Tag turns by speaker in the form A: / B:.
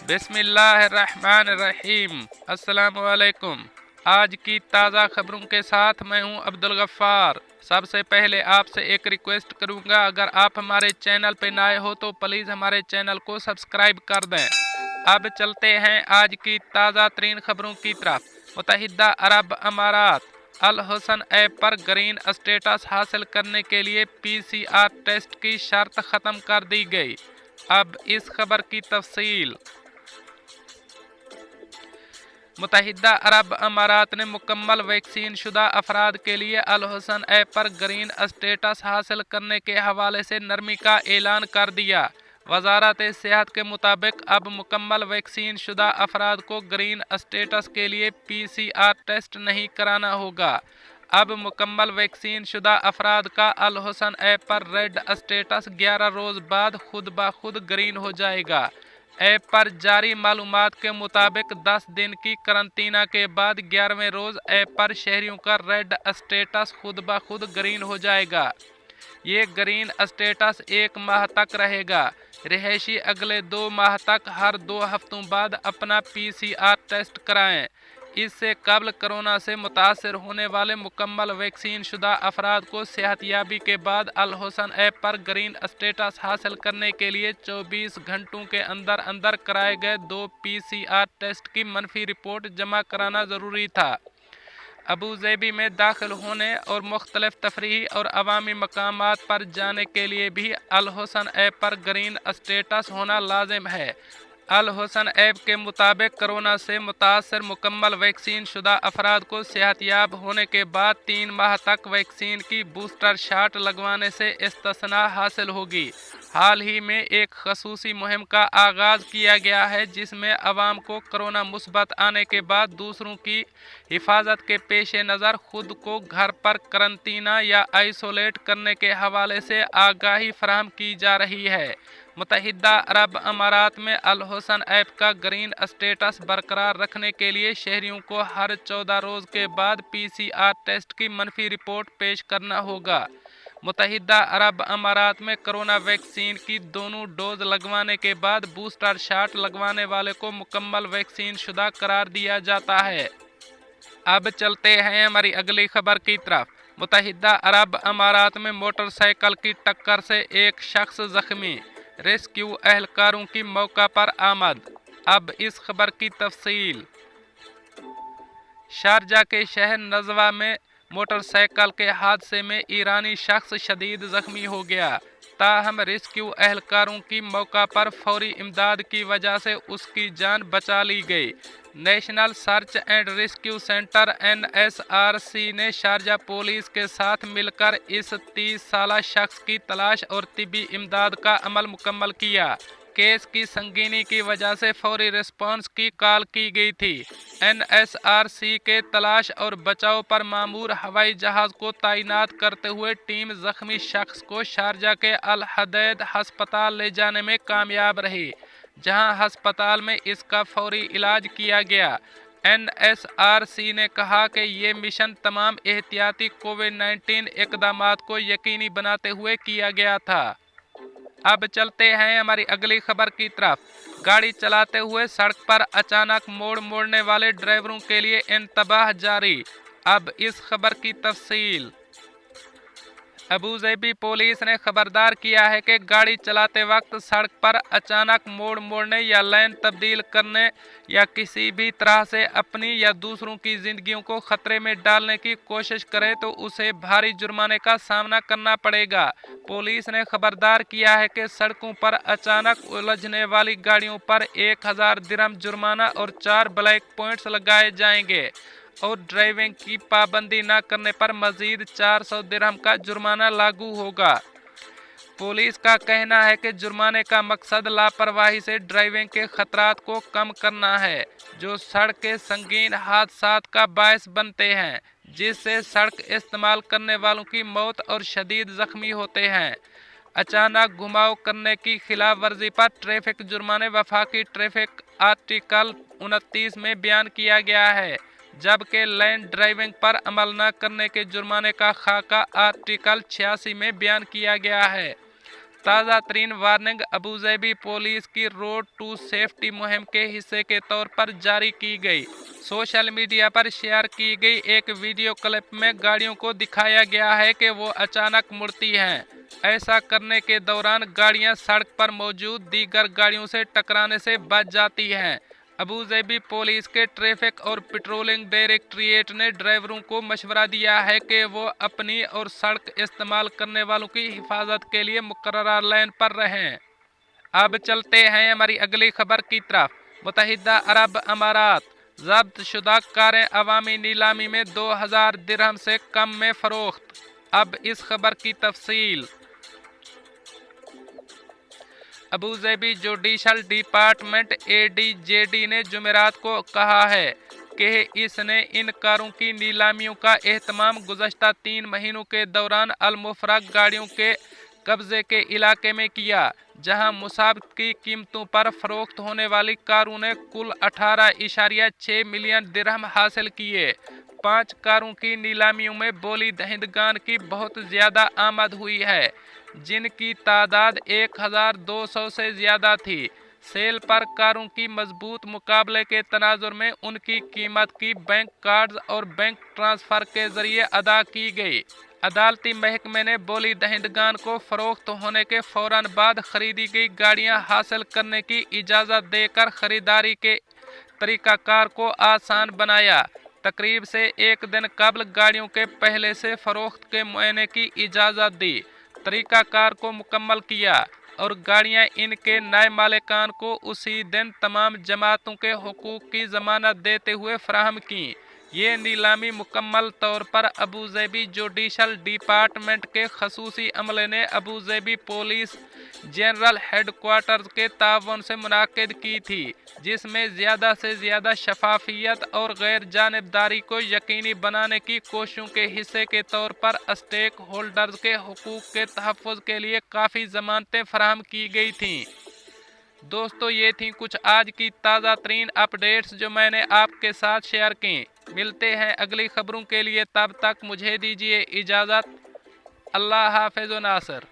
A: बिस्मिल्लाहिर्रहमानिर्रहीम। अस्सलामुअलैकुम। आज की ताज़ा खबरों के साथ मैं हूं अब्दुल गफ्फार। सबसे पहले आपसे एक रिक्वेस्ट करूंगा, अगर आप हमारे चैनल पे नए हो तो प्लीज़ हमारे चैनल को सब्सक्राइब कर दें। अब चलते हैं आज की ताज़ा तरीन खबरों की तरफ। मुत्तहिदा अरब अमारात अल हुसन ऐप पर ग्रीन स्टेटस हासिल करने के लिए PCR टेस्ट की शर्त ख़त्म कर दी गई। अब इस खबर की तफसील। मुत्तहिदा अरब अमारात ने मुकम्मल वैक्सीन शुदा अफराद के लिए अल हुसन ऐप पर ग्रीन स्टेटस हासिल करने के हवाले से नरमी का ऐलान कर दिया। वजारत सेहत के मुताबिक अब मुकम्मल वैक्सीन शुदा अफराद को ग्रीन स्टेटस के लिए PCR टेस्ट नहीं कराना होगा। अब मुकम्मल वैक्सीन शुदा अफराद का अल हुसन ऐप पर रेड स्टेटस 11 रोज़ बाद खुद ब खुद ग्रीन हो जाएगा। ऐप पर जारी मालूमात के मुताबिक 10 दिन की करंतना के बाद 11वें रोज़ ऐप पर शहरियों का रेड स्टेटस खुद ब खुद ग्रीन हो जाएगा। ये ग्रीन स्टेटस 1 माह तक रहेगा। रिहायशी अगले 2 माह तक हर 2 हफ्तों बाद अपना PCR टेस्ट कराएं। इससे कबल कोरोना से मुतासर होने वाले मुकम्मल वैक्सीन शुदा अफराद को सेहतयाबी के बाद अल हुसन ऐप पर ग्रीन स्टेटस हासिल करने के लिए 24 घंटों के अंदर अंदर कराए गए 2 PCR टेस्ट की मनफी रिपोर्ट जमा कराना ज़रूरी था। अबू ज़ेबी में दाखिल होने और मुख्तलिफ तफरीही और अवामी मकामात पर जाने के लिए भी अल हुसन ऐप पर ग्रीन स्टेटस होना लाजिम है। अल हुसन ऐप के मुताबिक कोरोना से मुतासर मुकम्मल वैक्सीन शुदा अफराद को सेहतयाब होने के बाद 3 माह तक वैक्सीन की बूस्टर शॉट लगवाने से इस्तिस्ना हासिल होगी। हाल ही में एक खसूसी मुहिम का आगाज़ किया गया है, जिसमें अवाम को कोरोना मुस्बत आने के बाद दूसरों की हिफाजत के पेश नज़र खुद को घर पर करंतना या आइसोलेट करने के हवाले से आगाही फराहम की जा रही है। मुत्तहिदा अरब अमारात में अल हुसन ऐप का ग्रीन स्टेटस बरकरार रखने के लिए शहरियों को हर 14 रोज़ के बाद PCR टेस्ट की मनफी रिपोर्ट पेश करना होगा। मुत्तहिदा अरब अमारात में कोरोना वैक्सीन की दोनों डोज लगवाने के बाद बूस्टर शॉट लगवाने वाले को मुकम्मल वैक्सीन शुदा करार दिया जाता है। अब चलते हैं हमारी अगली खबर की तरफ। मुत्तहिदा अरब अमारात में मोटरसाइकिल की टक्कर से एक शख्स जख्मी, रेस्क्यू एहलकारों की मौका पर आमद। अब इस खबर की तफसील। शारजा के शहर नजवा में मोटरसाइकिल के हादसे में ईरानी शख्स शदीद जख्मी हो गया। ताहम रेस्क्यू एहलकारों की मौका पर फौरी इमदाद की वजह से उसकी जान बचा ली गई। National search and rescue centre NSRC ने शारजा पुलिस के साथ मिलकर इस 30 साला शख्स की तलाश और तिबी इमदाद का अमल मुकम्मल किया। केस की संगीनी की वजह से फौरी रिस्पांस की कॉल की गई थी। NSRC के तलाश और बचाव पर मामूर हवाई जहाज़ को तैनात करते हुए टीम जख्मी शख्स को शारजा के अल हदैद हस्पताल ले जाने में कामयाब रही, जहां हस्पताल में इसका फौरी इलाज किया गया। NSRC ने कहा कि ये मिशन तमाम एहतियाती कोविड-19 इक़दामात को यकीनी बनाते हुए किया गया था। अब चलते हैं हमारी अगली खबर की तरफ। गाड़ी चलाते हुए सड़क पर अचानक मोड़ मोड़ने वाले ड्राइवरों के लिए इंतबाह जारी। अब इस खबर की तफसील। अबू ज़ेबी पुलिस ने खबरदार किया है कि गाड़ी चलाते वक्त सड़क पर अचानक मोड़ मोड़ने या लाइन तब्दील करने या किसी भी तरह से अपनी या दूसरों की ज़िंदगियों को ख़तरे में डालने की कोशिश करे तो उसे भारी जुर्माने का सामना करना पड़ेगा। पुलिस ने खबरदार किया है कि सड़कों पर अचानक उलझने वाली गाड़ियों पर 1000 दिरहम जुर्माना और 4 ब्लैक पॉइंट्स लगाए जाएंगे और ड्राइविंग की पाबंदी न करने पर मजीद 400 दिरहम का जुर्माना लागू होगा। पुलिस का कहना है कि जुर्माने का मकसद लापरवाही से ड्राइविंग के खतरात को कम करना है, जो सड़क के संगीन हादसात का बायस बनते हैं, जिससे सड़क इस्तेमाल करने वालों की मौत और शदीद जख्मी होते हैं। अचानक घुमाव करने की खिलाफ वर्जी पर ट्रैफिक जुर्माने वफाकी ट्रैफिक आर्टिकल 29 में बयान किया गया है, जबकि लैंड ड्राइविंग पर अमल न करने के जुर्माने का खाका आर्टिकल 86 में बयान किया गया है। ताज़ा तरीन वार्निंग अबूज़ेबी पुलिस की रोड टू सेफ्टी मुहिम के हिस्से के तौर पर जारी की गई। सोशल मीडिया पर शेयर की गई एक वीडियो क्लिप में गाड़ियों को दिखाया गया है कि वो अचानक मुड़ती हैं। ऐसा करने के दौरान गाड़ियां सड़क पर मौजूद दीगर गाड़ियों से टकराने से बच जाती हैं। अबूज़ेबी पुलिस के ट्रैफिक और पेट्रोलिंग डायरेक्टरेट ने ड्राइवरों को मशवरा दिया है कि वो अपनी और सड़क इस्तेमाल करने वालों की हिफाजत के लिए मुकर्ररा लाइन पर रहें। अब चलते हैं हमारी अगली खबर की तरफ। मुत्तहिदा अरब अमारात, जब्त शुदा कारें अवामी नीलामी में 2000 दिरहम से कम में फरोख्त। अब इस खबर की तफसील। अबूज़ेबी जुडिशल डिपार्टमेंट ADJD ने जुमेरात को कहा है कि इसने इन कारों की नीलामियों का एहतमाम गुज़श्ता 3 महीनों के दौरान अल-मुफ़रग गाड़ियों के कब्ज़े के इलाके में किया, जहां मुसाबिक की कीमतों पर फरोख्त होने वाली कारों ने कुल 18.6 मिलियन दिरहम हासिल किए। 5 कारों की नीलामियों में बोली दहिंदगान की बहुत ज़्यादा आमद हुई है, जिनकी तादाद 1200 से ज़्यादा थी। सेल पर कारों की मजबूत मुकाबले के तनाजुर में उनकी कीमत की बैंक कार्ड्स और बैंक ट्रांसफ़र के ज़रिए अदा की गई। अदालती महकमे ने बोली दहिंदगान को फ़रोख्त होने के फ़ौरन बाद ख़रीदी गई गाड़ियां हासिल करने की इजाज़त देकर ख़रीदारी के तरीक़ाकार को आसान बनाया। तकरीब से एक दिन कबल गाड़ियों के पहले से फ़रोख्त के मुआयने की इजाज़त दी, तरीक़ाकार को मुकम्मल किया और गाड़ियां इनके नए मालिकान को उसी दिन तमाम जमातों के हुकूक की ज़मानत देते हुए फराहम की। ये नीलामी मुकम्मल तौर पर अबूज़ेबी जुडिशल डिपार्टमेंट के खसूसी अमले ने अबूज़ेबी पुलिस जनरल हेडक्वार्टर के तावन से मुनाकिद की थी, जिसमें ज़्यादा से ज़्यादा शफाफियत और गैर जानिबदारी को यकीनी बनाने की कोशिशों के हिस्से के तौर पर स्टेक होल्डर्स के हुकूक के तहफ़्फ़ुज़ के लिए काफ़ी ज़मानतें फराहम की गई थीं। दोस्तों, ये थी कुछ आज की ताज़ा तरीन अपडेट्स जो मैंने आपके साथ शेयर की। मिलते हैं अगली खबरों के लिए, तब तक मुझे दीजिए इजाज़त। अल्लाह हाफ़िज़ व नासिर।